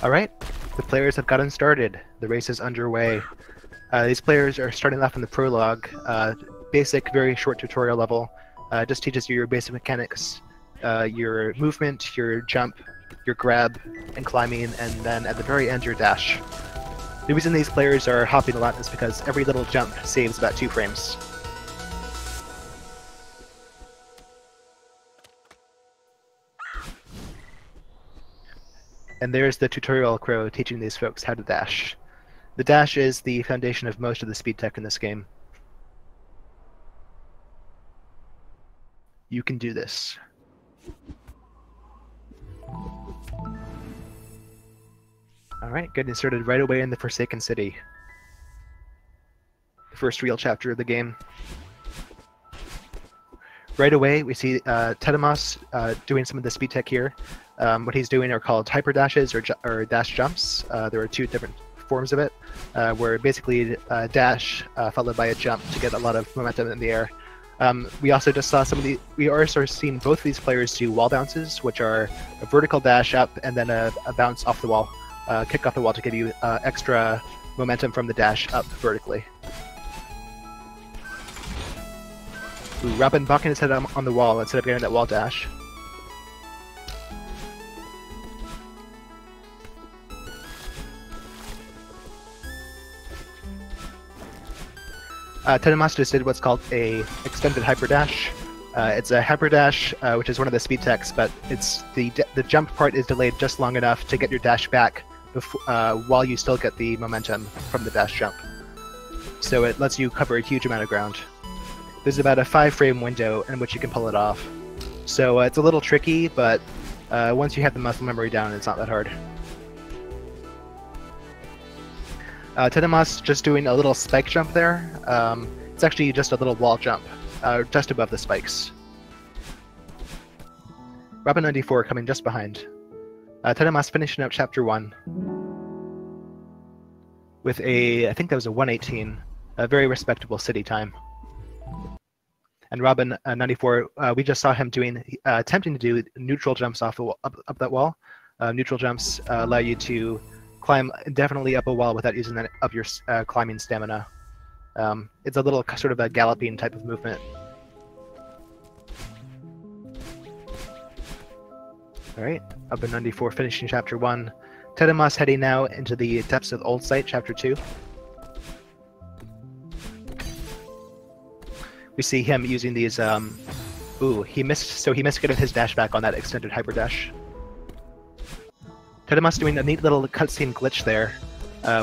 Alright, the players have gotten started. The race is underway. These players are starting off in the prologue. Basic, very short tutorial level. Just teaches you your basic mechanics, your movement, your jump, your grab, and climbing, and then at the very end your dash. The reason these players are hopping a lot is because every little jump saves about 2 frames. And there's the tutorial crow teaching these folks how to dash. The dash is the foundation of most of the speed tech in this game. You can do this. Alright, getting started right away in the Forsaken City. The first real chapter of the game. Right away, we see TeDeMos doing some of the speed tech here. What he's doing are called hyper dashes or dash jumps. There are 2 different forms of it, where basically dash followed by a jump to get a lot of momentum in the air. We also just saw we are sort of seeing both of these players do wall bounces, which are a vertical dash up and then a bounce off the wall, kick off the wall to give you extra momentum from the dash up vertically. Ooh, Robin bucking his head on the wall instead of getting that wall dash. TeDeMos just did what's called a extended hyperdash. It's a hyperdash, which is one of the speed techs, but it's the jump part is delayed just long enough to get your dash back while you still get the momentum from the dash jump. So it lets you cover a huge amount of ground. There's about a 5-frame window in which you can pull it off. So it's a little tricky, but once you have the muscle memory down, it's not that hard. TeDeMos just doing a little spike jump there. It's actually just a little wall jump, just above the spikes. Robin94 coming just behind. TeDeMos finishing up Chapter 1 with I think that was a 1:18, a very respectable city time. And Robin94, we just saw him attempting to do neutral jumps off up that wall. Neutral jumps allow you to climb indefinitely up a wall without using up your climbing stamina. It's a little sort of a galloping type of movement. Alright, Robin94 finishing Chapter 1. TeDeMos heading now into the depths of Old Site, Chapter 2. We see him using these, ooh, he missed getting his dash back on that extended hyper dash. TeDeMos doing a neat little cutscene glitch there,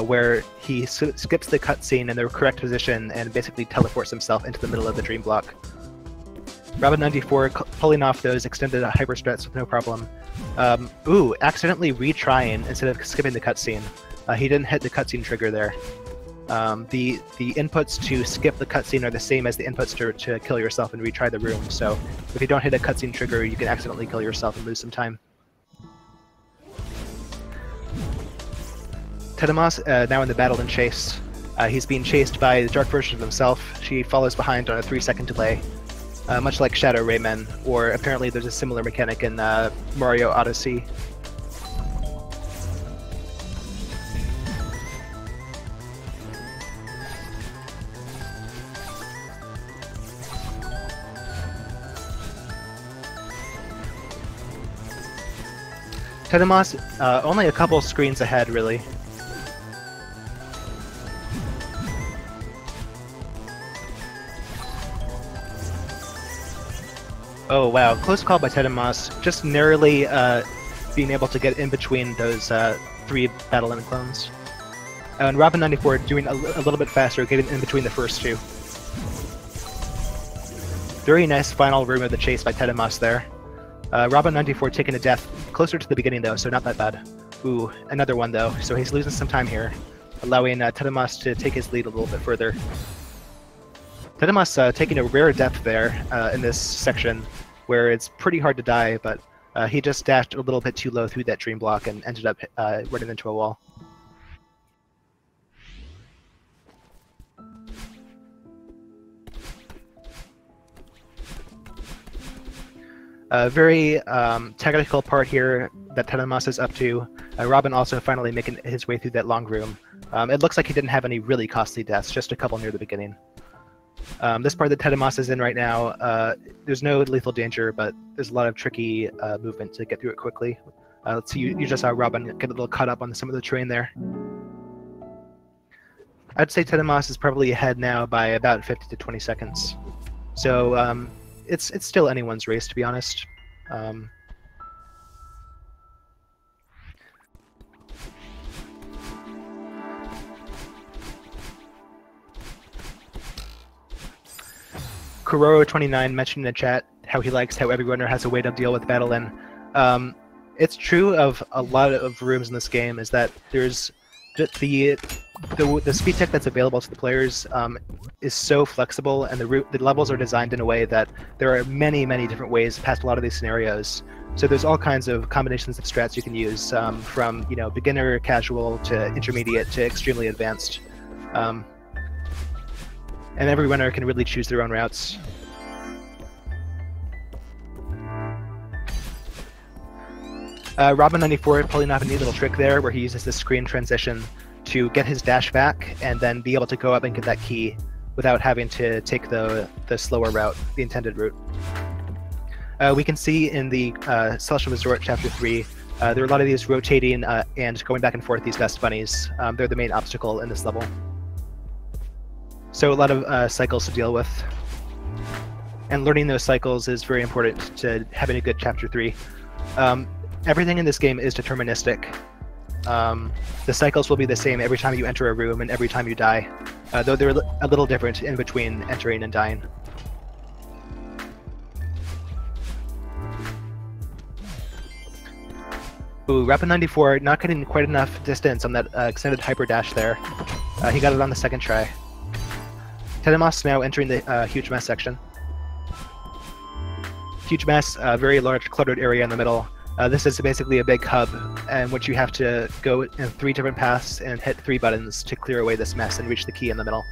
where he skips the cutscene in the correct position and basically teleports himself into the middle of the dream block. Robin94 pulling off those extended hyper strats with no problem. Ooh, accidentally retrying instead of skipping the cutscene. He didn't hit the cutscene trigger there. The inputs to skip the cutscene are the same as the inputs to kill yourself and retry the room, so if you don't hit a cutscene trigger, you can accidentally kill yourself and lose some time. TeDeMos now in the battle and chase. He's being chased by the dark version of himself. She follows behind on a 3-second delay, much like Shadow Rayman, or apparently there's a similar mechanic in Mario Odyssey. TeDeMos, only a couple screens ahead, really. Oh wow, close call by TeDeMos, just narrowly being able to get in between those 3 Battle Limit clones. And Robin94 doing a little bit faster, getting in between the first 2. Very nice final room of the chase by TeDeMos there. Robin94 taking a death closer to the beginning though, so not that bad. Ooh, another one though, so he's losing some time here, allowing TeDeMos to take his lead a little bit further. TeDeMos taking a rare death there in this section, where it's pretty hard to die, but he just dashed a little bit too low through that dream block and ended up running into a wall. A very technical part here that TeDeMos is up to. Robin also finally making his way through that long room. It looks like he didn't have any really costly deaths, just a couple near the beginning. This part that TeDeMos is in right now, there's no lethal danger, but there's a lot of tricky movement to get through it quickly. Let's see, you just saw Robin get a little caught up on some of the terrain there. I'd say TeDeMos is probably ahead now by about 50 to 20 seconds. So it's still anyone's race, to be honest. Kororo29 mentioned in the chat how he likes how every runner has a way to deal with battle in. It's true of a lot of rooms in this game, is that there's the speed tech that's available to the players is so flexible, and the levels are designed in a way that there are many different ways past a lot of these scenarios. So there's all kinds of combinations of strats you can use, from beginner, casual, to intermediate, to extremely advanced. And every runner can really choose their own routes. Robin94 pulling off a neat little trick there, where he uses this screen transition to get his dash back and then be able to go up and get that key without having to take the slower route, the intended route. We can see in the Celestial Resort Chapter 3, there are a lot of these rotating and going back and forth, these dust bunnies. They're the main obstacle in this level. So a lot of cycles to deal with. And learning those cycles is very important to having a good Chapter 3. Everything in this game is deterministic. The cycles will be the same every time you enter a room and every time you die, though they're a little different in between entering and dying. Ooh, Robin94 not getting quite enough distance on that extended hyper dash there. He got it on the second try. TeDeMos now entering the huge mess section. Huge mess, very large cluttered area in the middle. This is basically a big hub in which you have to go in 3 different paths and hit 3 buttons to clear away this mess and reach the key in the middle.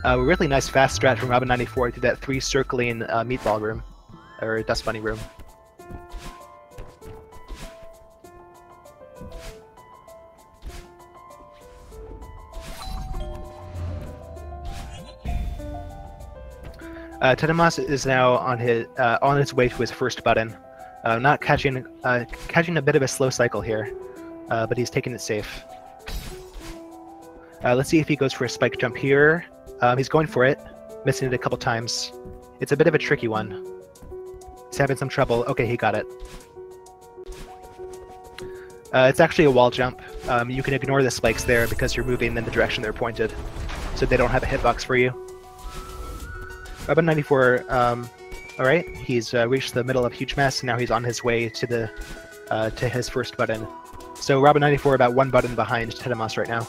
A really nice fast strat from Robin94 through that 3 circling meatball room, or dust bunny room. TeDeMos is now on his way to his first button, not catching a bit of a slow cycle here, but he's taking it safe. Let's see if he goes for a spike jump here. He's going for it, missing it a couple times. It's a bit of a tricky one. He's having some trouble. Okay, he got it. It's actually a wall jump. You can ignore the spikes there because you're moving in the direction they're pointed, so they don't have a hitbox for you. Robin94, alright, he's reached the middle of huge mess, and now he's on his way to his first button. So Robin94 about 1 button behind TeDeMos right now.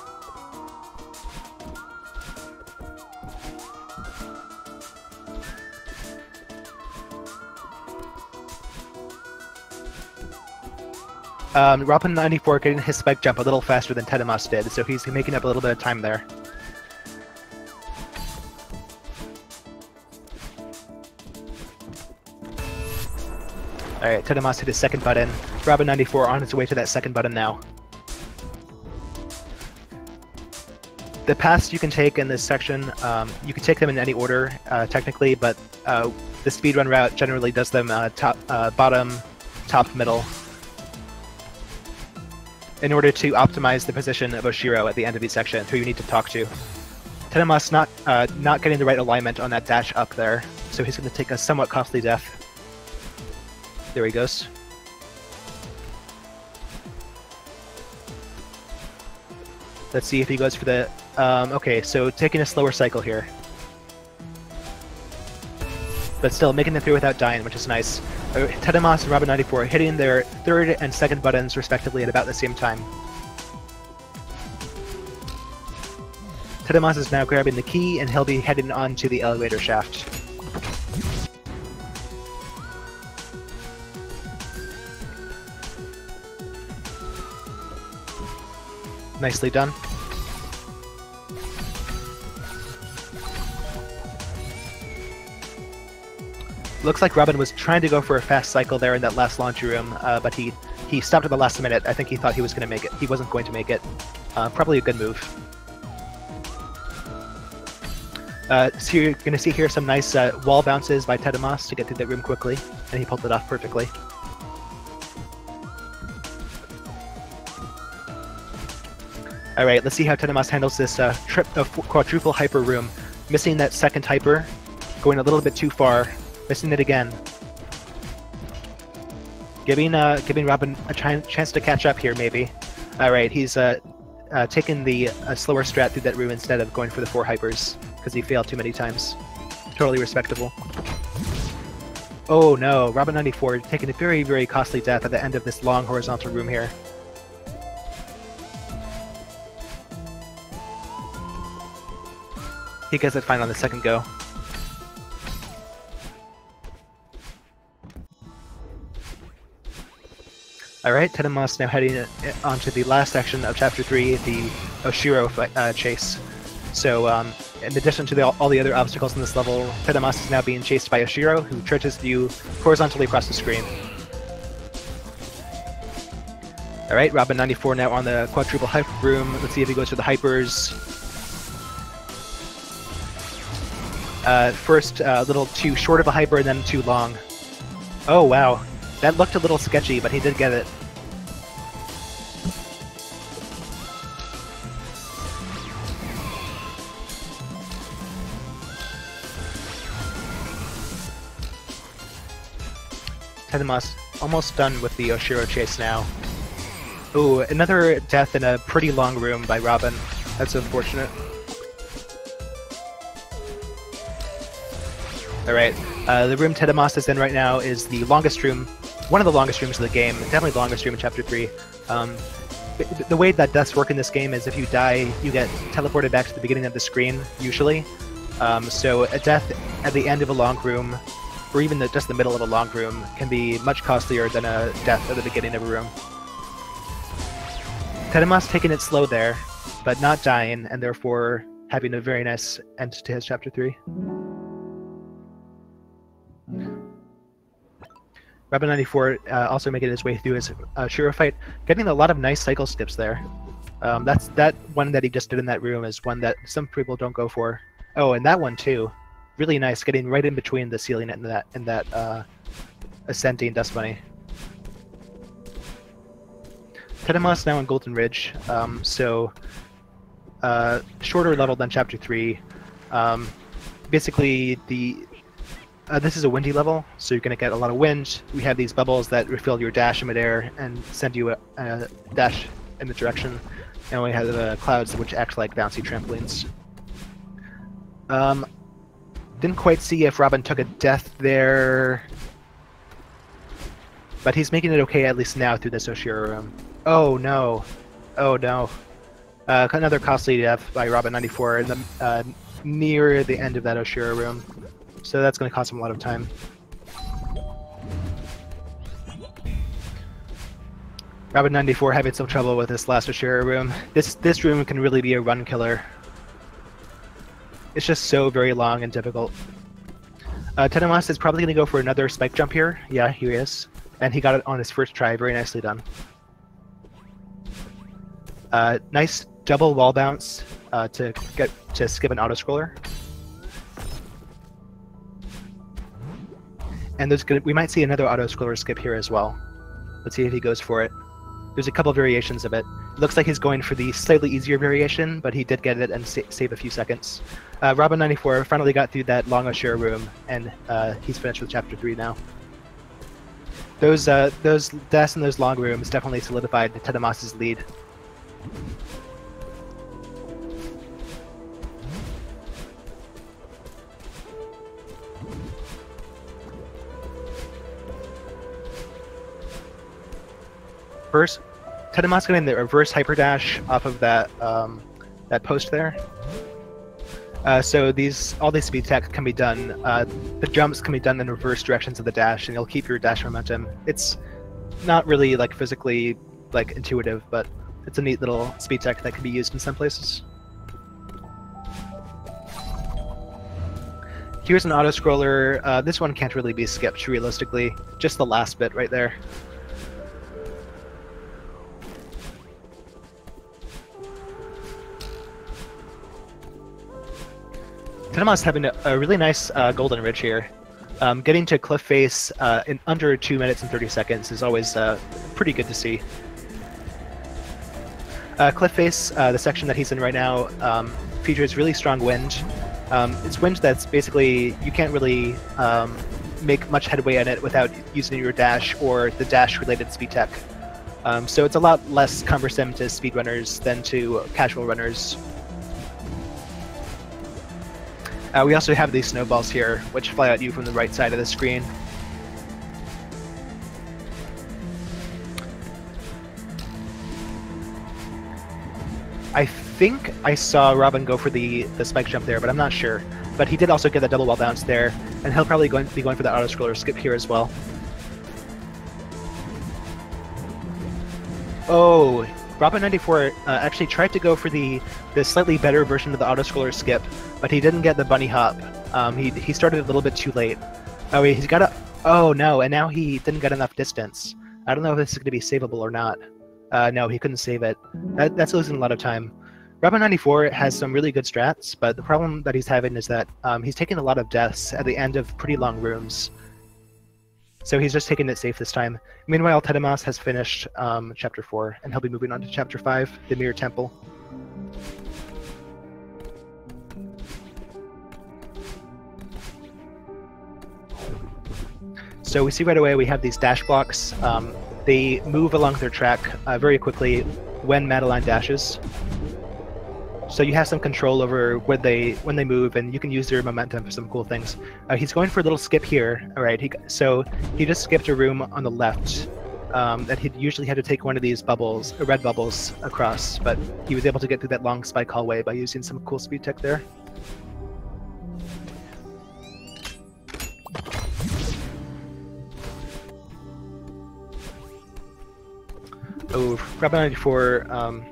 Robin94 getting his spike jump a little faster than TeDeMos did, so he's making up a little bit of time there. Alright, TeDeMos hit his second button. Robin94 on his way to that second button now. The paths you can take in this section, you can take them in any order, technically, but the speedrun route generally does them bottom, top, middle, in order to optimize the position of Oshiro at the end of each section, who you need to talk to. TeDeMos not getting the right alignment on that dash up there, so he's going to take a somewhat costly death. There he goes. Let's see if he goes for the... okay, so taking a slower cycle here. But still, making it through without dying, which is nice. TeDeMos and Robin94 hitting their third and second buttons, respectively, at about the same time. TeDeMos is now grabbing the key, and he'll be heading on to the elevator shaft. Nicely done. Looks like Robin was trying to go for a fast cycle there in that last laundry room, but he stopped at the last minute. I think he thought he was going to make it. He wasn't going to make it. Probably a good move. So you're going to see here some nice wall bounces by TeDeMos to get through that room quickly, and he pulled it off perfectly. All right, let's see how TeDeMos handles this quadruple hyper room. Missing that second hyper, going a little bit too far, missing it again. Giving Robin a chance to catch up here, maybe. All right, he's taking the slower strat through that room instead of going for the 4 hypers, because he failed too many times. Totally respectable. Oh no, Robin94 taking a very, very costly death at the end of this long horizontal room here. He gets it fine on the second go. Alright, TeDeMos now heading onto the last section of Chapter 3, the Oshiro chase. So, in addition to all the other obstacles in this level, TeDeMos is now being chased by Oshiro, who charges you horizontally across the screen. Alright, Robin94 now on the quadruple hyper room. Let's see if he goes for the hypers. First, a little too short of a hyper, and then too long. Oh wow, that looked a little sketchy, but he did get it. TeDeMos almost done with the Oshiro chase now. Ooh, another death in a pretty long room by Robin. That's unfortunate. Alright, the room TeDeMos is in right now is the longest room, one of the longest rooms of the game, definitely the longest room in Chapter 3. The way that deaths work in this game is if you die, you get teleported back to the beginning of the screen, usually. So a death at the end of a long room, or even just the middle of a long room, can be much costlier than a death at the beginning of a room. TeDeMos taking it slow there, but not dying, and therefore having a very nice end to his Chapter 3. Robin94 also making his way through his Shiro fight, getting a lot of nice cycle skips there. That one that he just did in that room is one that some people don't go for. Oh, and that one too, really nice, getting right in between the ceiling and that ascending dust bunny. TeDeMos now on Golden Ridge, so shorter level than Chapter 3. Basically, this is a windy level, so you're going to get a lot of wind. We have these bubbles that refill your dash in midair and send you a dash in the direction. And we have the clouds, which act like bouncy trampolines. Didn't quite see if Robin took a death there, but he's making it okay at least now through this Oshiro room. Oh no! Oh no! Another costly death by Robin94 in the near the end of that Oshiro room. So that's going to cost him a lot of time. Robin94 having some trouble with this last Oshiro room. This room can really be a run killer. It's just so very long and difficult. TeDeMos is probably going to go for another spike jump here. Yeah, here he is. And he got it on his first try. Very nicely done. Nice double wall bounce to skip an auto-scroller. And we might see another auto-scroller skip here as well. Let's see if he goes for it. There's a couple variations of it. Looks like he's going for the slightly easier variation, but he did get it and save a few seconds. Robin94 finally got through that long Oshiro room, and he's finished with Chapter 3 now. Those deaths in those long rooms definitely solidified TeDeMos' lead. First, TeDeMos getting the reverse hyperdash off of that that post there. So all these speed tech can be done. The jumps can be done in reverse directions of the dash, and you'll keep your dash momentum. It's not really like physically like intuitive, but it's a neat little speed tech that can be used in some places. Here's an auto-scroller. This one can't really be skipped, realistically. Just the last bit right there. TeDeMos having a really nice golden ridge here. Getting to cliff face in under 2 minutes and 30 seconds is always pretty good to see. Cliff face, the section that he's in right now, features really strong wind. It's wind that's basically, you can't really make much headway in it without using your dash or the dash-related speed tech. So it's a lot less cumbersome to speedrunners than to casual runners. We also have these snowballs here, which fly at you from the right side of the screen. I think I saw Robin go for the spike jump there, but I'm not sure. But he did also get the double wall bounce there, and he'll probably be going for the auto-scroller skip here as well. Oh, Robin94 actually tried to go for the slightly better version of the auto-scroller skip, but he didn't get the bunny hop. He started a little bit too late. Oh, he's got a... Oh, no, and now he didn't get enough distance. I don't know if this is going to be savable or not. No, he couldn't save it. That's losing a lot of time. Robin94 has some really good strats, but the problem that he's having is that he's taking a lot of deaths at the end of pretty long rooms. So he's just taking it safe this time. Meanwhile, TeDeMos has finished Chapter 4, and he'll be moving on to Chapter 5, the Mirror Temple. So we see right away we have these dash blocks. They move along their track very quickly when Madeline dashes. So you have some control over when they move, and you can use their momentum for some cool things. He's going for a little skip here. All right, so he just skipped a room on the left that he'd usually had to take one of these bubbles, red bubbles, across, but he was able to get through that long spike hallway by using some cool speed tech there. Oh, Robin94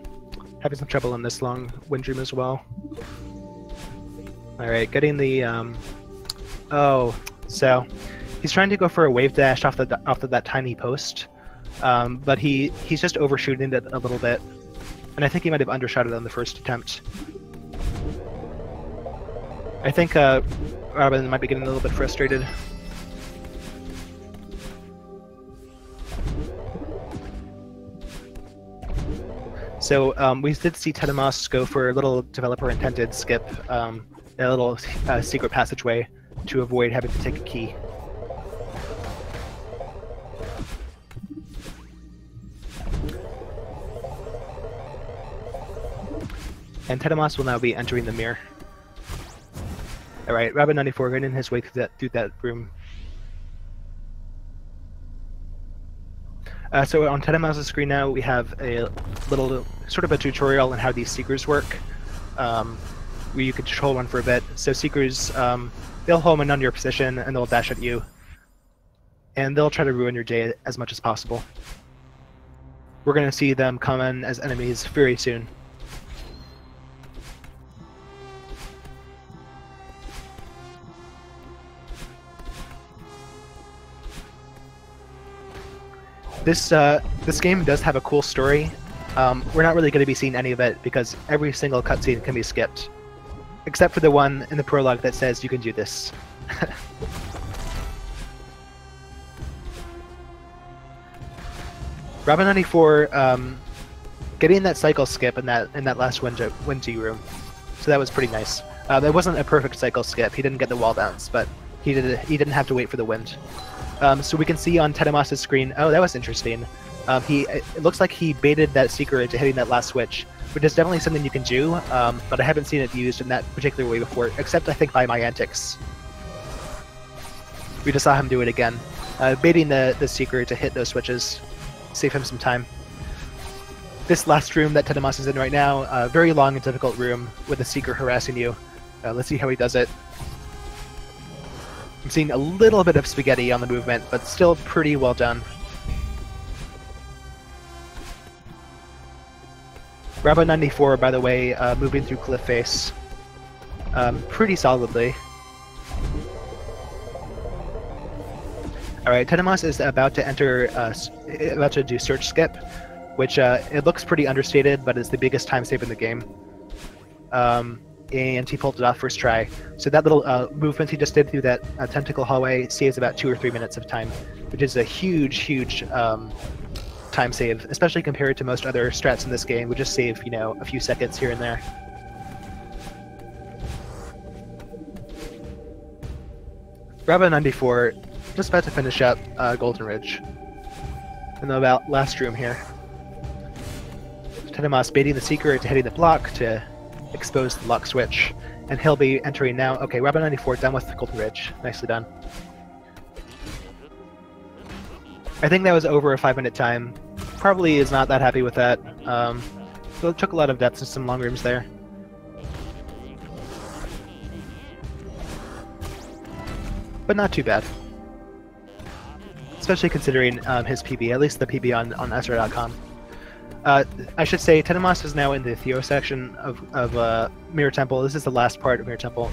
having some trouble in this long wind room as well. Alright, getting the... Oh, so he's trying to go for a wave dash off that tiny post, but he's just overshooting it a little bit, and I think he might have undershot it on the first attempt. I think Robin might be getting a little bit frustrated. So we did see TeDeMos go for a little developer-intended skip, a little secret passageway to avoid having to take a key. And TeDeMos will now be entering the mirror. All right, Robin94 getting his way through that room. So on TeDeMos' screen now, we have a little sort of a tutorial on how these seekers work, where you can control one for a bit. So seekers, they'll home in on your position and they'll dash at you, and they'll try to ruin your day as much as possible. We're going to see them come in as enemies very soon. This game does have a cool story. We're not really going to be seeing any of it because every single cutscene can be skipped, except for the one in the prologue that says you can do this. Robin94 getting that cycle skip in that last windy room, so that was pretty nice. It wasn't a perfect cycle skip. He didn't get the wall bounce, but he didn't have to wait for the wind. So we can see on TeDeMos' screen, oh, that was interesting. It looks like he baited that seeker into hitting that last switch, which is definitely something you can do, but I haven't seen it used in that particular way before, except I think by my antics. We just saw him do it again, baiting the seeker to hit those switches, save him some time. This last room that TeDeMos is in right now, a very long and difficult room with a seeker harassing you. Let's see how he does it. I'm seeing a little bit of spaghetti on the movement, but still pretty well done. Robin94, by the way, moving through cliff face pretty solidly. All right, TeDeMos is about to enter, about to do search skip, which it looks pretty understated, but it's the biggest time save in the game. And he pulled it off first try. So that little movement he just did through that tentacle hallway saves about 2 or 3 minutes of time, which is a huge time save, especially compared to most other strats in this game. We just save, you know, a few seconds here and there. Robin94 just about to finish up Golden Ridge in the last room here. TeDeMos baiting the Seeker to hitting the block to expose the lock switch, and he'll be entering now. Okay, Robin94 done with Golden Ridge. Nicely done. I think that was over a 5-minute time. Probably is not that happy with that. So it took a lot of depths in some long rooms there. But not too bad. Especially considering his PB, at least the PB on SR.com. I should say TeDeMos is now in the Theo section of Mirror Temple. This is the last part of Mirror Temple.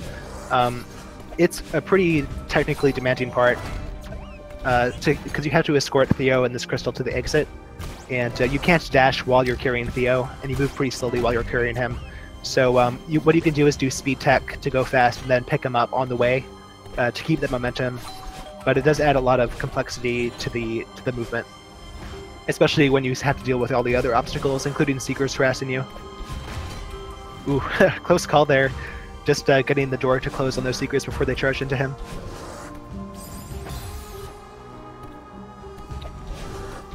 It's a pretty technically demanding part because you have to escort Theo and this crystal to the exit, and you can't dash while you're carrying Theo, and you move pretty slowly while you're carrying him. So what you can do is do speed tech to go fast and then pick him up on the way to keep the momentum. But it does add a lot of complexity to the movement, especially when you have to deal with all the other obstacles, including Seekers harassing you. Ooh, close call there. Just getting the door to close on those Seekers before they charge into him.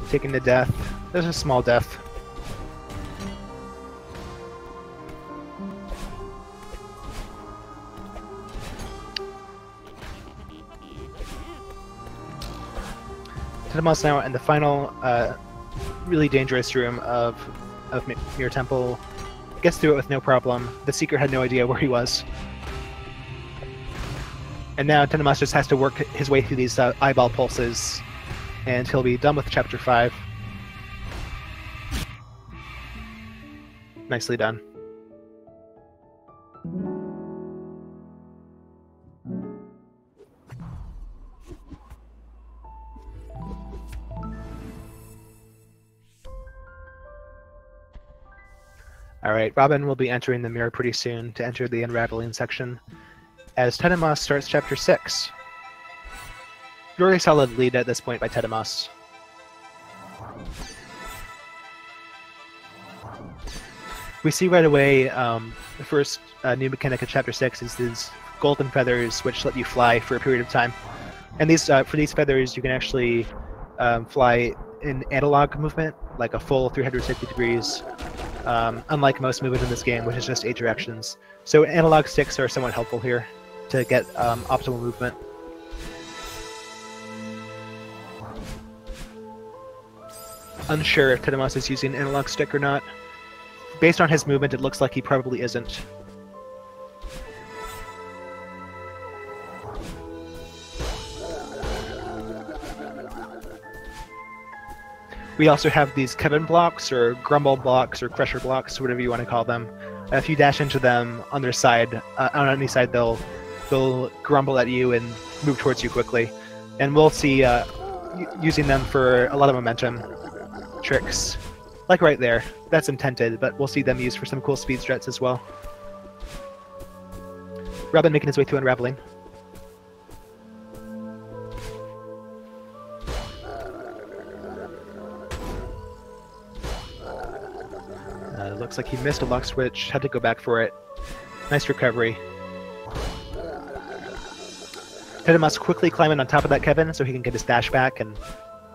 Taking the death. There's a small death. TeDeMos now in the final really dangerous room of Mirror Temple. Gets through it with no problem. The Seeker had no idea where he was. And now TeDeMos just has to work his way through these eyeball pulses, and he'll be done with Chapter 5. Nicely done. Alright, Robin will be entering the mirror pretty soon to enter the unraveling section, as TeDeMos starts Chapter 6. Very solid lead at this point by TeDeMos. We see right away the first new mechanic of Chapter 6 is these golden feathers, which let you fly for a period of time. And these for these feathers, you can actually fly in analog movement, like a full 360 degrees, unlike most movement in this game, which is just 8 directions. So analog sticks are somewhat helpful here to get optimal movement. Unsure if TeDeMos is using analog stick or not. Based on his movement, it looks like he probably isn't. We also have these Kevin blocks, or Grumble blocks, or Crusher blocks, whatever you want to call them. If you dash into them on their side, on any side, they'll grumble at you and move towards you quickly. And we'll see using them for a lot of momentum tricks. Like right there. That's intended, but we'll see them used for some cool speed strats as well. Robin making his way through unraveling. Looks like he missed a lock switch, had to go back for it. Nice recovery. TeDeMos quickly climbing on top of that Kevin so he can get his dash back and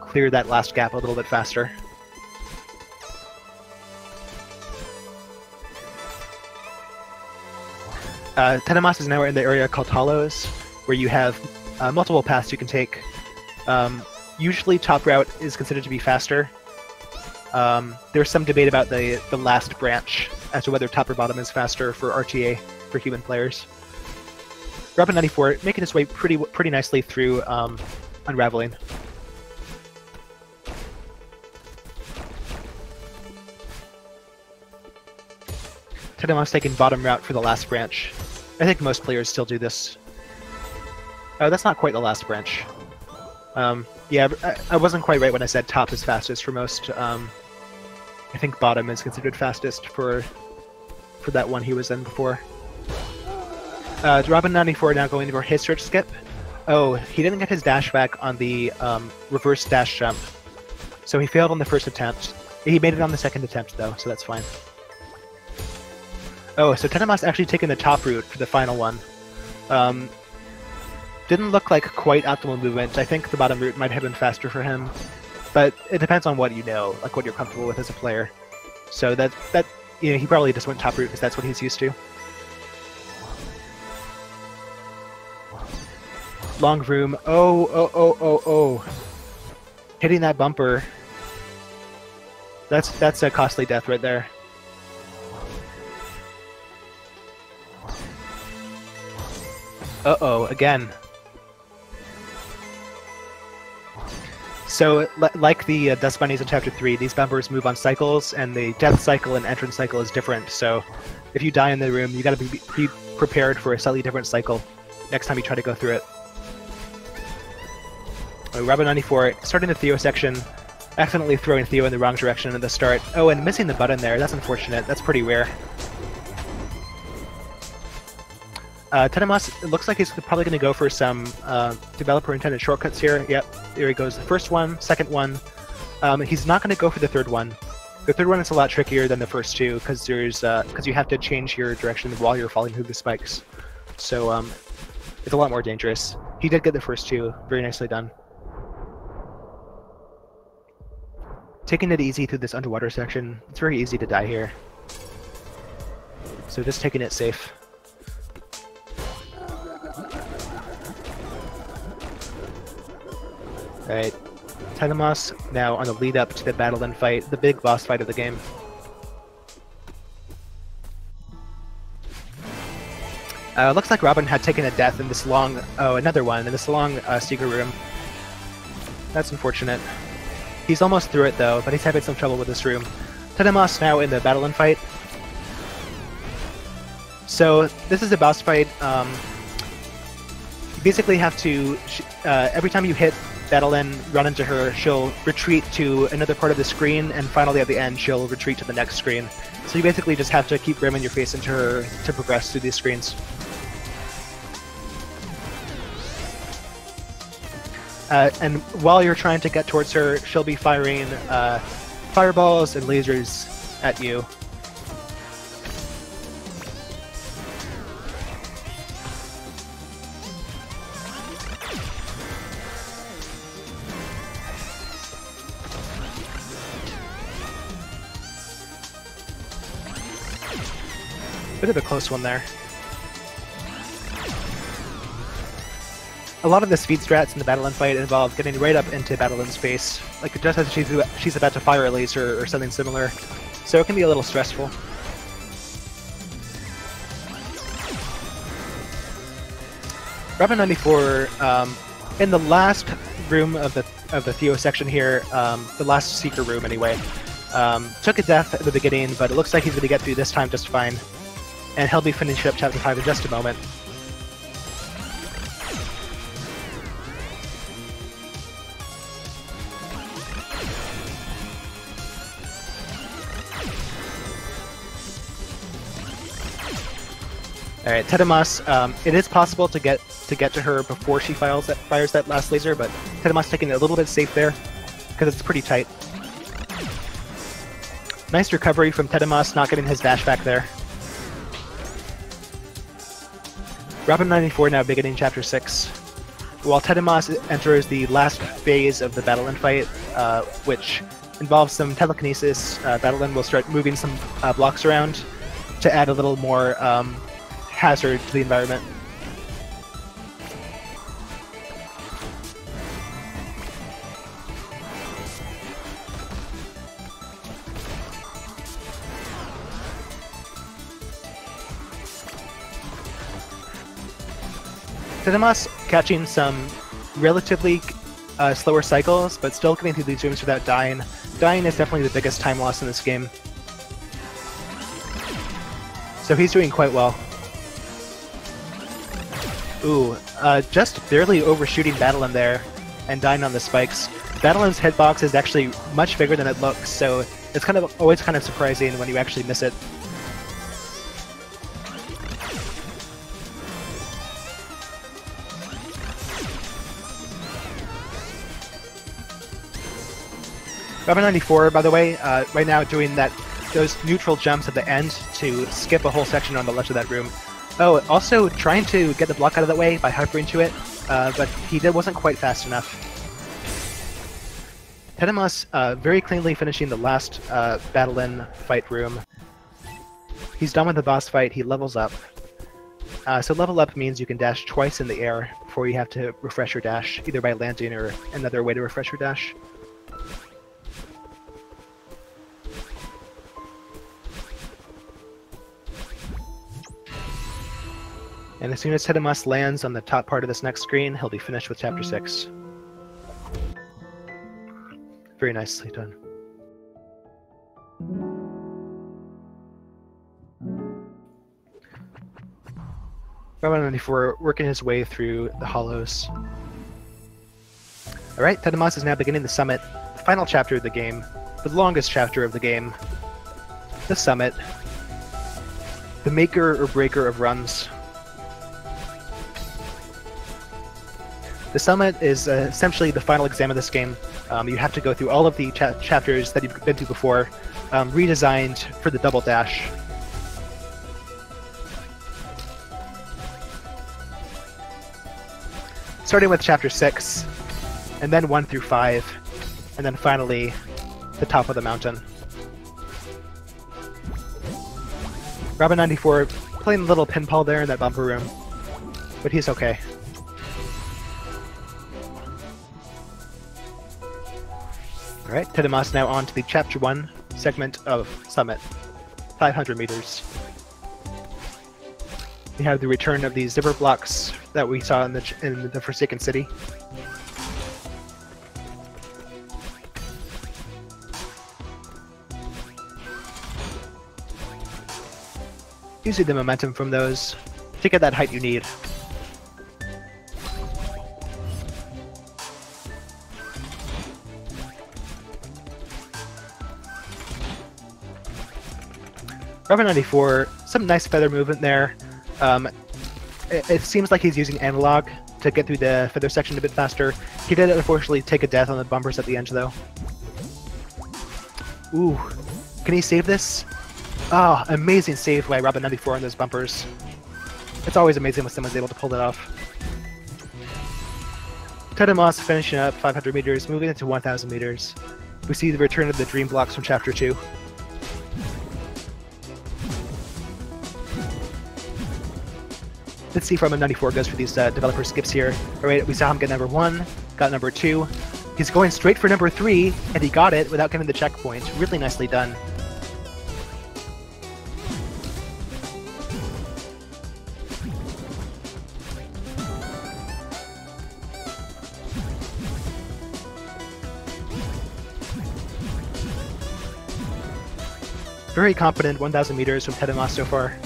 clear that last gap a little bit faster. TeDeMos is now in the area called Hollows, where you have multiple paths you can take. Usually top route is considered to be faster. There's some debate about the last branch as to whether top or bottom is faster for RTA for human players. Robin94 making his way pretty nicely through unraveling. TeDeMos taking bottom route for the last branch. I think most players still do this. Oh, that's not quite the last branch. Yeah, I wasn't quite right when I said top is fastest for most. I think bottom is considered fastest for that one he was in before. Robin94 now going for his search skip. Oh, he didn't get his dash back on the reverse dash jump, so he failed on the first attempt. He made it on the second attempt though, so that's fine. Oh, so TeDeMos actually taking the top route for the final one. Didn't look like quite optimal movement. I think the bottom route might have been faster for him, but it depends on what you know, like what you're comfortable with as a player. So that you know, he probably just went top route because that's what he's used to. Long room. Oh. Hitting that bumper. That's a costly death right there. Uh-oh, again. So, like the Dust Bunnies in Chapter 3, these bumpers move on cycles, and the death cycle and entrance cycle is different. So, if you die in the room, you gotta be prepared for a slightly different cycle next time you try to go through it. Robin94 starting the Theo section, accidentally throwing Theo in the wrong direction at the start. Oh, and missing the button there. That's unfortunate. That's pretty rare. TeDeMos, it looks like he's probably going to go for some developer-intended shortcuts here. Yep, there he goes. The first one, second one. He's not going to go for the third one. The third one is a lot trickier than the first two because you have to change your direction while you're falling through the spikes. So it's a lot more dangerous. He did get the first two. Very nicely done. Taking it easy through this underwater section. It's very easy to die here. So just taking it safe. Alright, TeDeMos now on the lead up to the battle and fight, the big boss fight of the game. Looks like Robin had taken a death in this long, another one, in this long secret room. That's unfortunate. He's almost through it though, but he's having some trouble with this room. TeDeMos now in the battle and fight. So this is a boss fight. You basically have to, every time you hit Battlein, run into her, she'll retreat to another part of the screen, and finally at the end she'll retreat to the next screen. So you basically just have to keep ramming your face into her to progress through these screens. And while you're trying to get towards her, she'll be firing fireballs and lasers at you. Bit of a close one there. A lot of the speed strats in the Battlein fight involve getting right up into Battlein's face, like just as she's about to fire a laser or something similar, so it can be a little stressful. Robin94, in the last room of the Theo section here, the last secret room anyway, took a death at the beginning, but it looks like he's going to get through this time just fine. And he'll be finishing up Chapter 5 in just a moment. Alright, TeDeMos, it is possible to get to her before she fires that last laser, but TeDeMos taking it a little bit safe there, because it's pretty tight. Nice recovery from TeDeMos, not getting his dash back there. Robin94 now beginning Chapter 6. While TeDeMos enters the last phase of the Battlein fight, which involves some telekinesis, Battlein will start moving some blocks around to add a little more hazard to the environment. TeDeMos catching some relatively slower cycles, but still getting through these rooms without dying. Dying is definitely the biggest time loss in this game. So he's doing quite well. Ooh, just barely overshooting Battlein there. and dying on the spikes. Battlin's hitbox is actually much bigger than it looks, so it's always kind of surprising when you actually miss it. Robin94, by the way, right now doing those neutral jumps at the end to skip a whole section on the left of that room. Oh, also trying to get the block out of the way by hovering to it, but wasn't quite fast enough. TeDeMos very cleanly finishing the last Battle-In fight room. He's done with the boss fight, he levels up. So level up means you can dash twice in the air before you have to refresh your dash, either by landing or another way to refresh your dash. And as soon as TeDeMos lands on the top part of this next screen, he'll be finished with Chapter 6. Very nicely done. Robin94 working his way through the hollows. Alright, TeDeMos is now beginning the summit, the final chapter of the game, the longest chapter of the game. The summit. The maker or breaker of runs. The summit is essentially the final exam of this game. You have to go through all of the chapters that you've been through before, redesigned for the double dash. Starting with Chapter 6, and then 1 through 5, and then finally the top of the mountain. Robin94 playing a little pinball there in that bumper room, but he's okay. Alright, TeDeMos now on to the Chapter 1 segment of Summit. 500 meters. We have the return of these zipper blocks that we saw in the Forsaken City. Using the momentum from those to get that height you need. Robin94, some nice feather movement there. It seems like he's using analog to get through the feather section a bit faster. He did unfortunately take a death on the bumpers at the end though. Ooh, can he save this? Oh, amazing save by Robin94 on those bumpers. It's always amazing when someone's able to pull that off. TeDeMos finishing up 500 meters, moving into 1000 meters. We see the return of the dream blocks from Chapter 2. Let's see if Robin94 goes for these developer skips here. Alright, we saw him get number 1, got number 2. He's going straight for number 3, and he got it without getting the checkpoint. Really nicely done. Very competent 1000 meters from TeDeMos so far.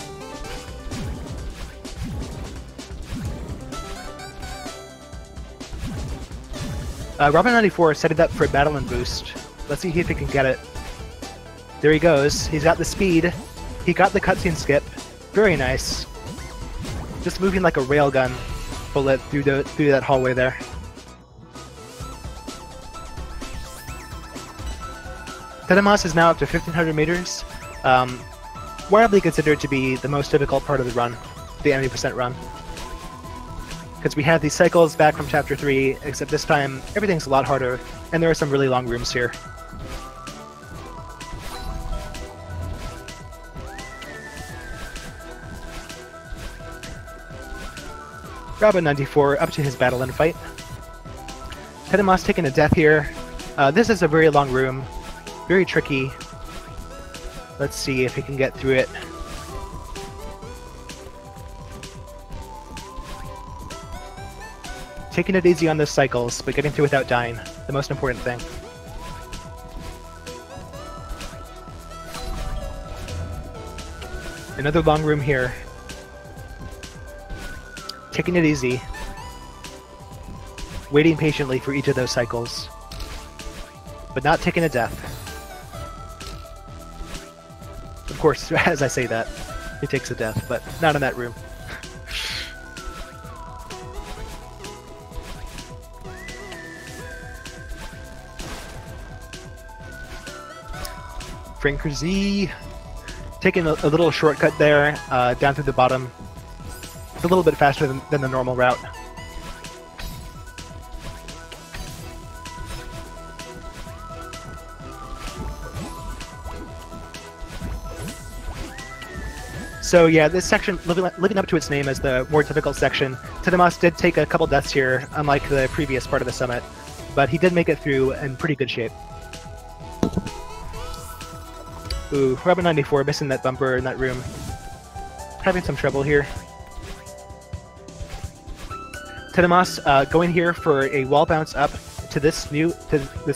Robin94 set it up for a Battle-In boost. Let's see if he can get it. There he goes. He's got the speed. He got the cutscene skip. Very nice. Just moving like a railgun bullet through that hallway there. TeDeMos is now up to 1500 meters. Widely considered to be the most difficult part of the run, the 90% run. Because we have these cycles back from Chapter 3, except this time everything's a lot harder, and there are some really long rooms here. Robin94 up to his Battle-In fight. TeDeMos taking a death here. This is a very long room, very tricky. Let's see if he can get through it. Taking it easy on those cycles, but getting through without dying. The most important thing. Another long room here. Taking it easy. waiting patiently for each of those cycles, but not taking a death. Of course, as I say that, he takes a death, but not in that room. Franker Z, taking a little shortcut there, down through the bottom. It's a little bit faster than the normal route. So yeah, this section, living up to its name as the more difficult section, TeDeMos did take a couple deaths here, unlike the previous part of the summit, but he did make it through in pretty good shape. Ooh, Robin94 missing that bumper in that room. Having some trouble here. TeDeMos going here for a wall bounce up to this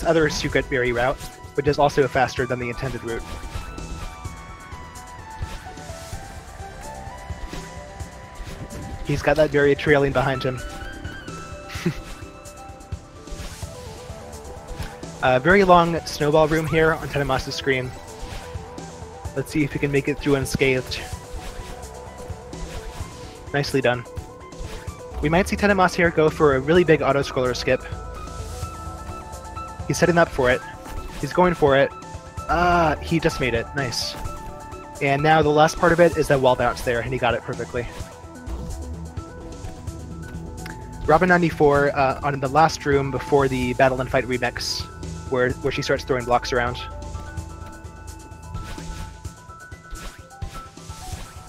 other secret berry route, which is also faster than the intended route. He's got that berry trailing behind him. Very long snowball room here on TeDeMos' screen. Let's see if we can make it through unscathed. Nicely done. We might see TeDeMos here go for a really big auto-scroller skip. He's setting up for it. He's going for it. He just made it. Nice. And now the last part of it is that wall bounce there, and he got it perfectly. Robin94 on the last room before the Battle and Fight remix, where she starts throwing blocks around.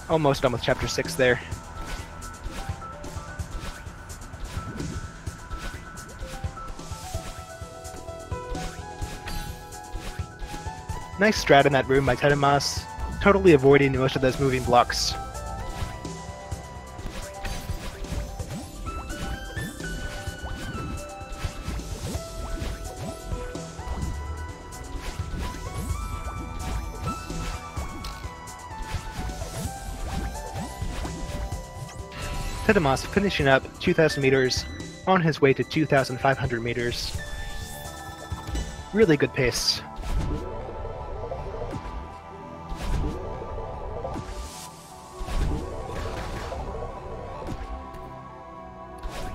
Almost done with Chapter 6 there. Nice strat in that room by TeDeMos, totally avoiding most of those moving blocks. TeDeMos finishing up 2,000 meters on his way to 2,500 meters. Really good pace.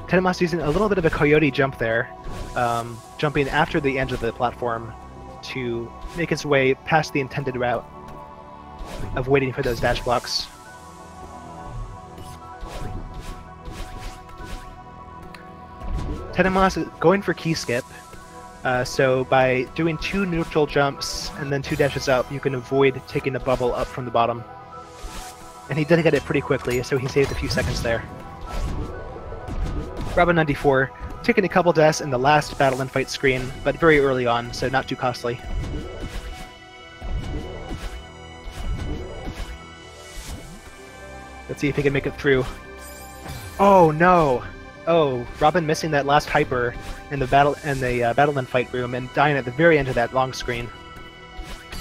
TeDeMos using a little bit of a coyote jump there, jumping after the edge of the platform to make his way past the intended route of waiting for those dash blocks. TeDeMos is going for key skip, so by doing 2 neutral jumps and then 2 dashes up, you can avoid taking the bubble up from the bottom. And he did get it pretty quickly, so he saved a few seconds there. Robin94 taking a couple deaths in the last Battle and Fight screen, but very early on, so not too costly. Let's see if he can make it through. Oh no! Oh, Robin missing that last hyper in the Battle and Fight room and dying at the very end of that long screen.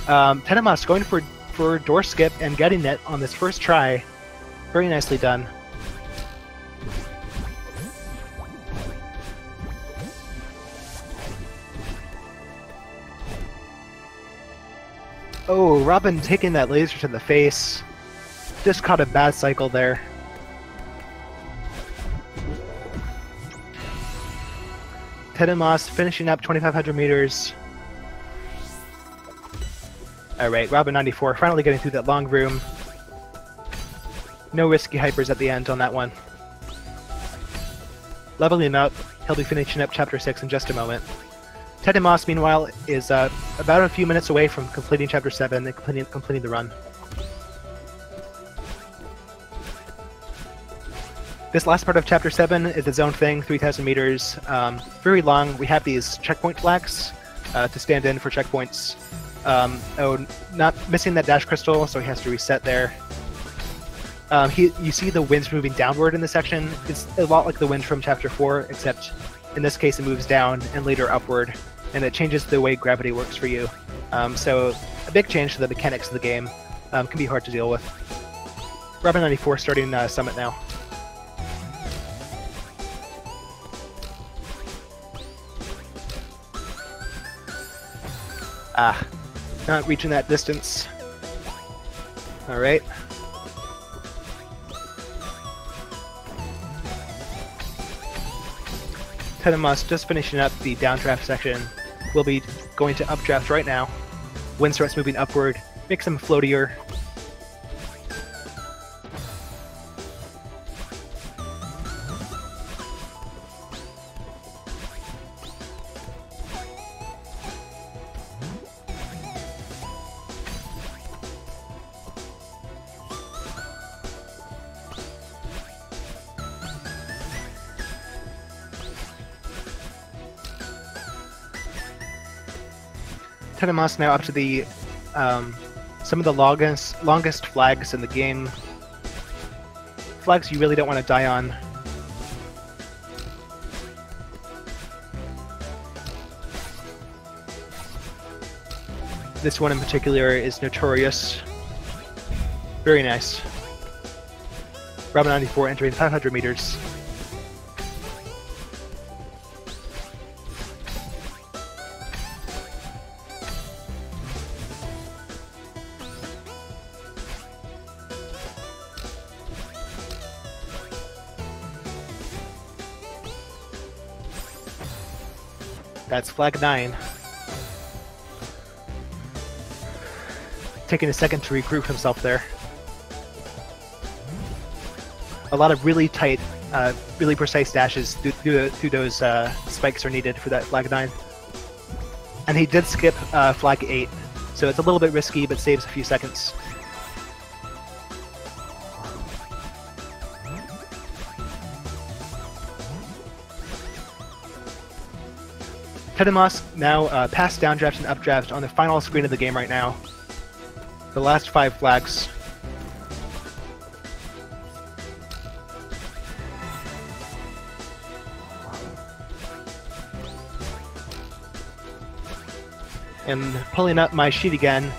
TeDeMos going for door skip and getting it on this first try. Very nicely done. Oh, Robin taking that laser to the face. Just caught a bad cycle there. TeDeMos finishing up 2,500 meters. Alright, Robin94 finally getting through that long room. No risky hypers at the end on that one. Leveling up, he'll be finishing up Chapter 6 in just a moment. TeDeMos, meanwhile, is about a few minutes away from completing Chapter 7 and completing the run. This last part of Chapter 7 is its own thing, 3,000 meters. Very long. We have these checkpoint flags to stand in for checkpoints. Oh, not missing that dash crystal, so he has to reset there. You see the winds moving downward in this section. It's a lot like the wind from Chapter 4, except in this case it moves down and later upward, and it changes the way gravity works for you. So a big change to the mechanics of the game. Can be hard to deal with. Robin94 starting Summit now. Ah, not reaching that distance. Alright. TeDeMos just finishing up the downdraft section. We'll be going to updraft right now. Wind starts moving upward, makes him floatier. TeDeMos now up to the some of the longest flags in the game. Flags you really don't want to die on. This one in particular is notorious. Very nice. Robin94 entering 500 meters. That's flag 9. Taking a second to regroup himself there. A lot of really tight, really precise dashes through those spikes are needed for that flag 9. And he did skip flag 8, so it's a little bit risky, but saves a few seconds. TeDeMos now past downdraft and updraft on the final screen of the game right now. The last 5 flags. And pulling up my sheet again,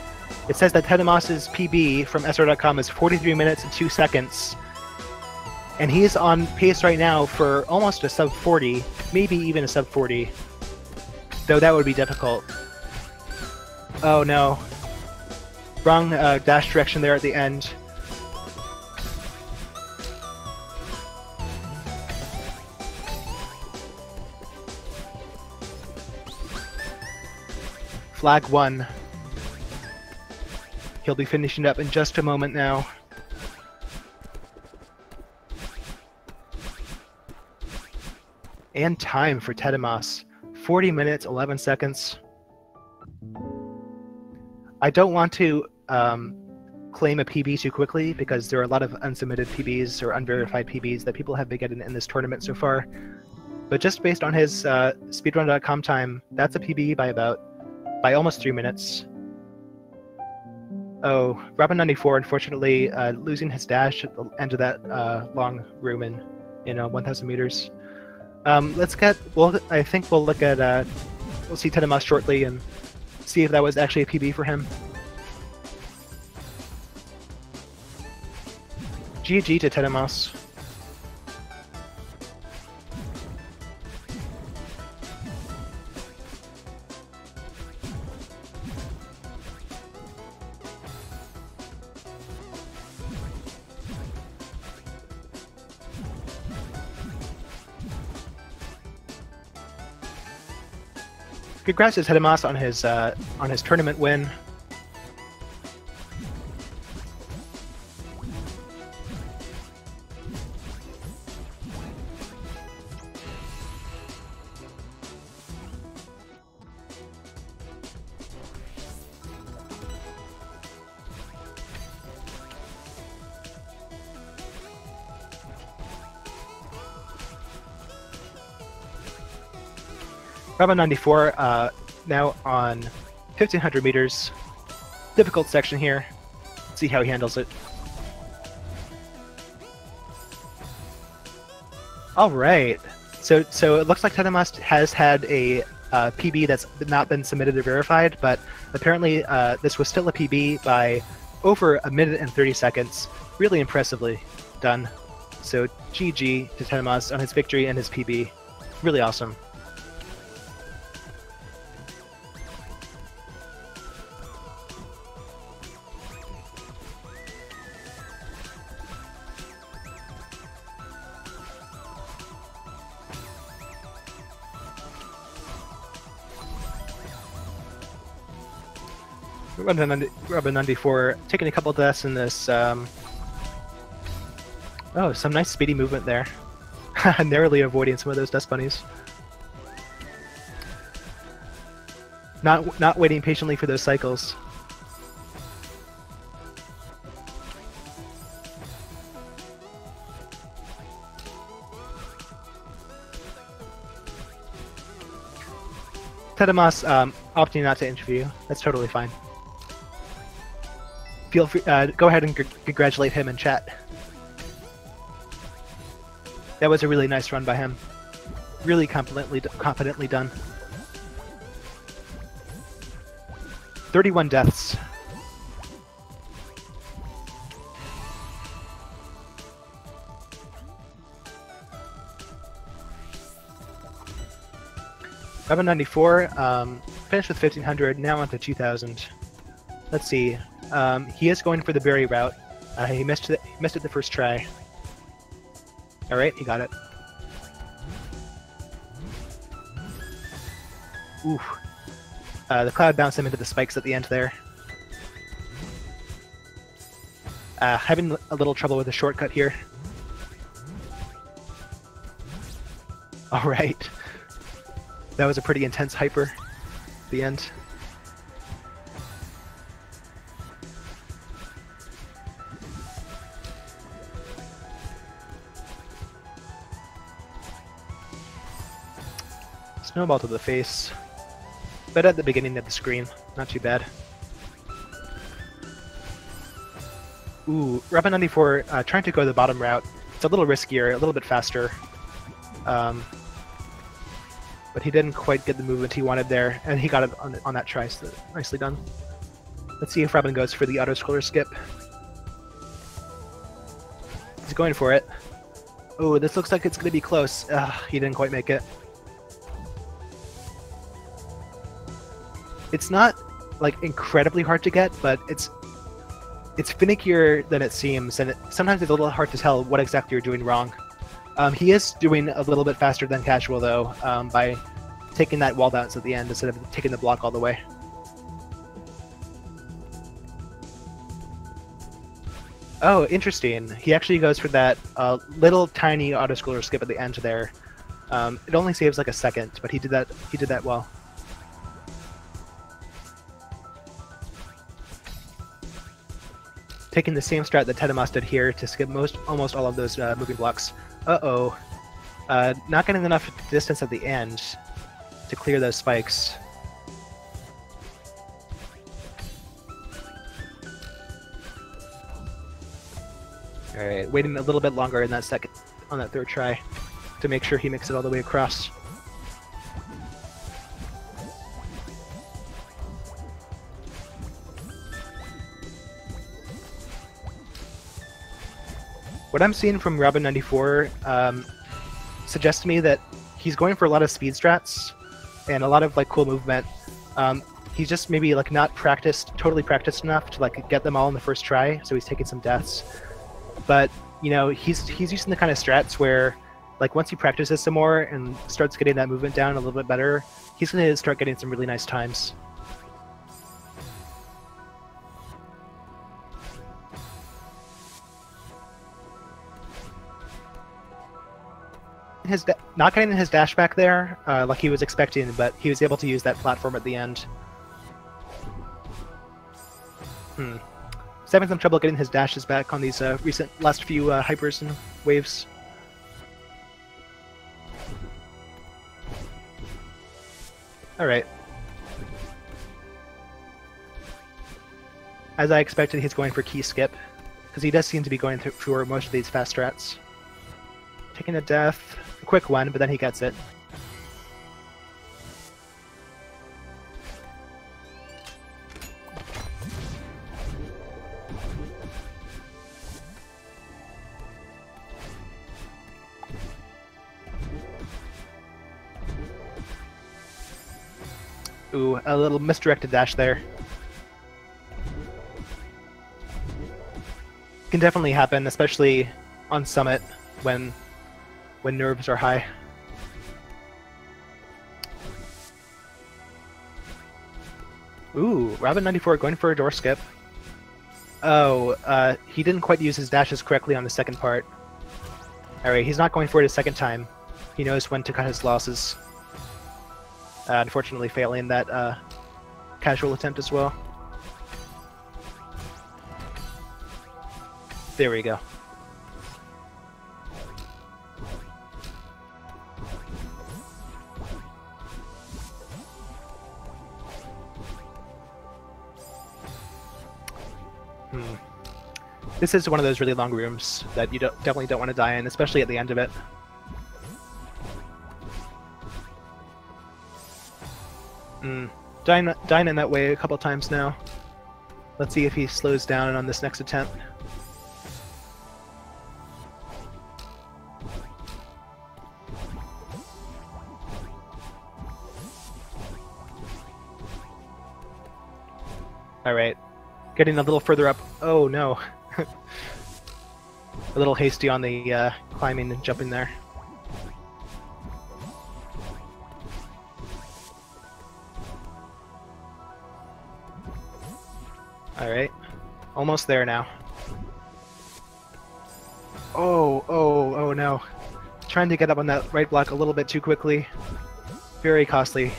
it says that TeDeMos' PB from SR.com is 43 minutes and 2 seconds. And he's on pace right now for almost a sub 40, maybe even a sub 40. Though that would be difficult. Oh no. Wrong dash direction there at the end. Flag 1. He'll be finishing up in just a moment now. And time for TeDeMos. 40 minutes, 11 seconds. I don't want to claim a PB too quickly because there are a lot of unsubmitted PBs or unverified PBs that people have been getting in this tournament so far. But just based on his speedrun.com time, that's a PB by almost 3 minutes. Oh, Robin94 unfortunately losing his dash at the end of that long room in 1,000 meters. I think we'll look at, we'll see TeDeMos shortly and see if that was actually a PB for him. GG to TeDeMos. Congrats to TeDeMos on his tournament win. Robin94 now on 1,500 meters. Difficult section here. Let's see how he handles it. All right. So it looks like TeDeMos has had a PB that's not been submitted or verified, but apparently this was still a PB by over 1 minute and 30 seconds. Really impressively done. So GG to TeDeMos on his victory and his PB. Really awesome. Robin94 taking a couple deaths in this. Oh, some nice speedy movement there. Narrowly avoiding some of those dust bunnies. Not waiting patiently for those cycles. TeDeMos opting not to interview. That's totally fine. Feel free, go ahead and congratulate him in chat. That was a really nice run by him. Really competently done. 31 deaths. Robin94 finished with 1500, now on to 2000. Let's see. He is going for the berry route. He missed it the first try. All right, he got it. Ooh. The cloud bounced him into the spikes at the end there. Having a little trouble with the shortcut here. All right. That was a pretty intense hyper at the end. Snowball to the face. But at the beginning of the screen, not too bad. Ooh, Robin94 trying to go the bottom route. It's a little riskier, a little bit faster. But he didn't quite get the movement he wanted there, and he got it on that try, so nicely done. Let's see if Robin goes for the auto-scroller skip. He's going for it. Oh, this looks like it's going to be close. He didn't quite make it. It's not like incredibly hard to get, but it's finickier than it seems, and sometimes it's a little hard to tell what exactly you're doing wrong. He is doing a little bit faster than casual though, by taking that wall bounce at the end instead of taking the block all the way. Oh, interesting. He actually goes for that little tiny auto-scroller skip at the end there. It only saves like a second, but he did that well. Taking the same strat that TeDeMos did here to skip almost all of those moving blocks. Uh-oh. Not getting enough distance at the end to clear those spikes. Alright, waiting a little bit longer in that on that third try to make sure he makes it all the way across. What I'm seeing from Robin94 suggests to me that he's going for a lot of speed strats and a lot of like cool movement. He's just maybe like not totally practiced enough to like get them all in the first try, so he's taking some deaths. But you know, he's using the kind of strats where like once he practices some more and starts getting that movement down a little bit better, he's going to start getting some really nice times. Not getting his dash back there like he was expecting, but he was able to use that platform at the end. He's having some trouble getting his dashes back on these last few hypers and waves. Alright. As I expected, he's going for key skip, because he does seem to be going for most of these fast strats. Taking a death. A quick one, but then he gets it. Ooh, a little misdirected dash there. Can definitely happen, especially on Summit when nerves are high. Ooh, Robin94 going for a door skip. Oh, he didn't quite use his dashes correctly on the second part. Alright, he's not going for it a second time. He knows when to cut his losses. Unfortunately failing that casual attempt as well. There we go. This is one of those really long rooms that you definitely don't want to die in, especially at the end of it. Dying in that way a couple times now. Let's see if he slows down on this next attempt. Alright. Getting a little further up. Oh no. A little hasty on the climbing and jumping there. Alright. Almost there now. Oh no. Trying to get up on that right block a little bit too quickly. Very costly.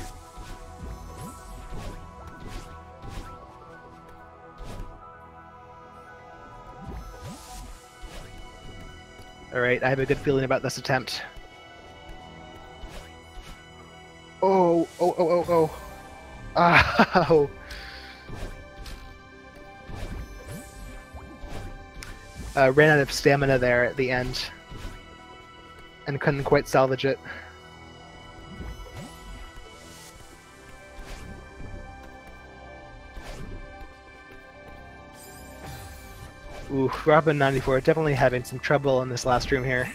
Alright, I have a good feeling about this attempt. Oh. Ow! Ran out of stamina there at the end. And couldn't quite salvage it. Ooh, Robin94 definitely having some trouble in this last room here.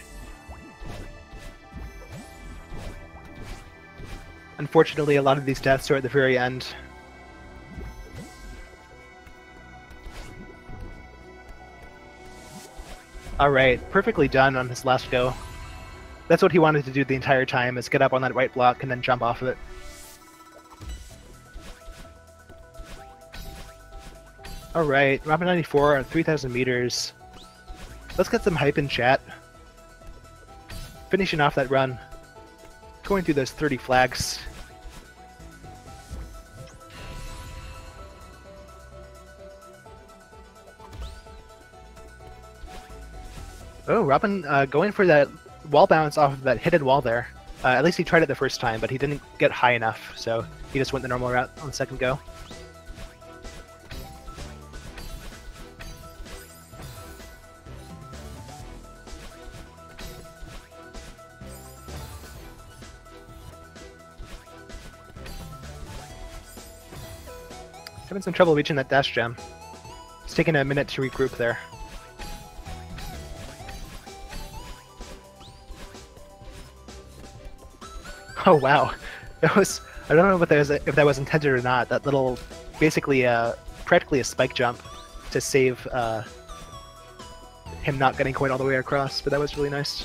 Unfortunately, a lot of these deaths are at the very end. Alright, perfectly done on his last go. That's what he wanted to do the entire time, is get up on that right block and then jump off of it. Alright, Robin94 on 3,000 meters. Let's get some hype in chat. Finishing off that run. Going through those 30 flags. Oh, Robin going for that wall bounce off of that hidden wall there. At least he tried it the first time, but he didn't get high enough, so he just went the normal route on the second go. Having some trouble reaching that dash gem. It's taking a minute to regroup there. Oh wow, that was, I don't know if that was intended or not. That little, basically practically a spike jump to save him not getting quite all the way across, but that was really nice.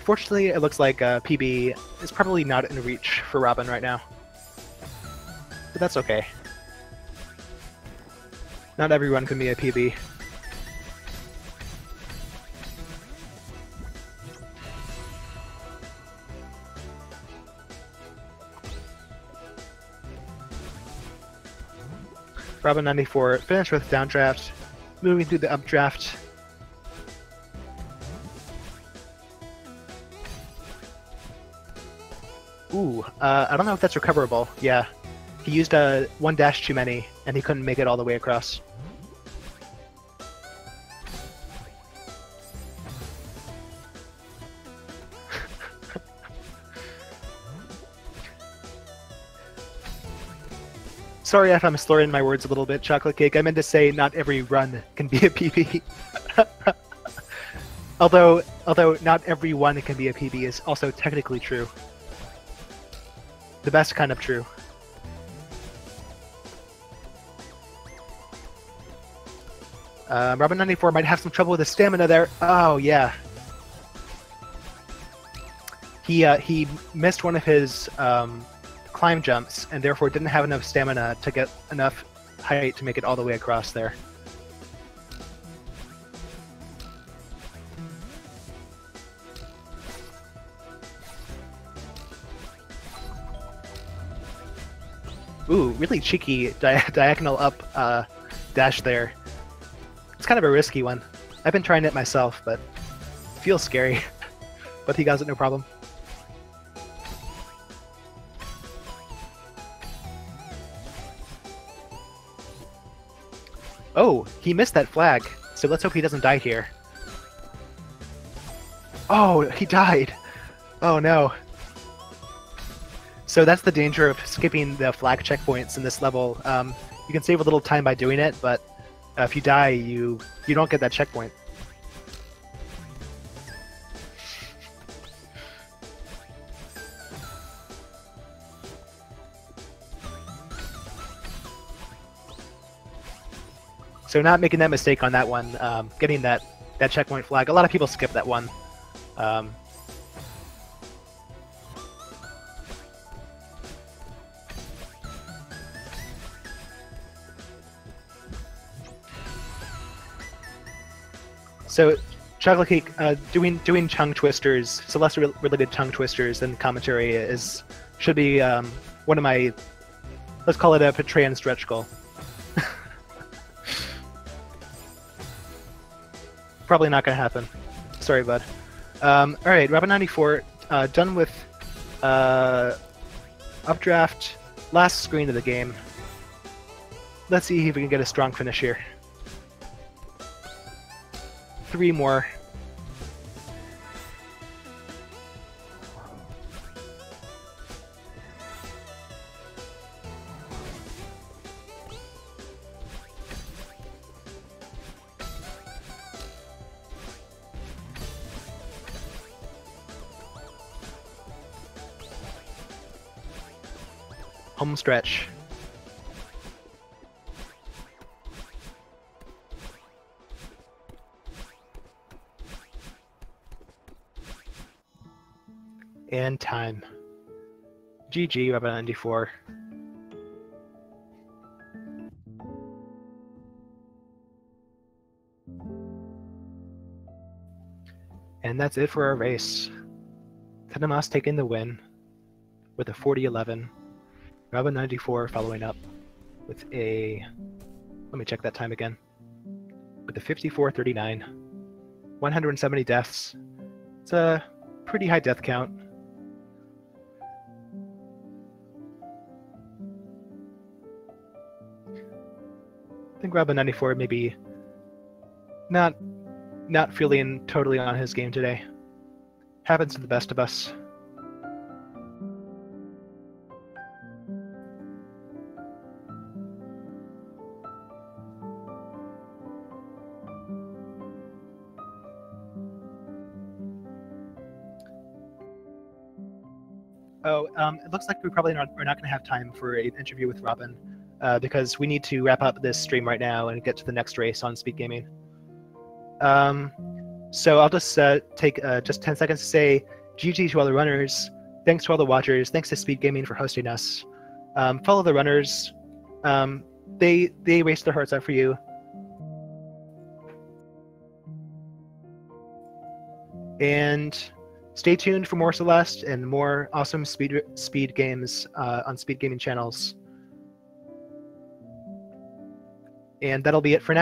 Fortunately, it looks like PB is probably not in reach for Robin right now. But that's okay. Not everyone can be a PB. Robin94 finished with downdraft, moving through the updraft. Ooh, I don't know if that's recoverable. Yeah, he used one dash too many, and he couldn't make it all the way across. Sorry if I'm slurring my words a little bit, Chocolate Cake. I meant to say not every run can be a PB. Although although not every one can be a PB is also technically true. The best kind of true. Robin94 might have some trouble with his stamina there. Oh, yeah. He missed one of his climb jumps, and therefore didn't have enough stamina to get enough height to make it all the way across there. Ooh, really cheeky diagonal up dash there. It's kind of a risky one. I've been trying it myself, but it feels scary. But he got it no problem. Oh, he missed that flag, so let's hope he doesn't die here. Oh, he died! Oh no. So that's the danger of skipping the flag checkpoints in this level. You can save a little time by doing it, but if you die, you don't get that checkpoint. So not making that mistake on that one, getting that checkpoint flag. A lot of people skip that one. So Chocolate Cake doing tongue twisters, Celeste related tongue twisters and commentary should be one of my, let's call it a Patreon stretch goal. Probably not gonna happen. Sorry, bud. Alright, Robin94 done with updraft, last screen of the game. Let's see if we can get a strong finish here. 3 more. Home stretch. And time. GG, Robin94. And that's it for our race. TeDeMos taking the win with a 40-11. Robin94 following up with a, let me check that time again, with a 54-39. 170 deaths. It's a pretty high death count. I think Robin94 maybe not feeling totally on his game today. Happens to the best of us. Oh, it looks like we're not going to have time for an interview with Robin because we need to wrap up this stream right now and get to the next race on Speed Gaming. So I'll just take just 10 seconds to say GG to all the runners. Thanks to all the watchers. Thanks to Speed Gaming for hosting us. Follow the runners. They race their hearts out for you. And stay tuned for more Celeste and more awesome speed games on Speed Gaming channels. And that'll be it for now.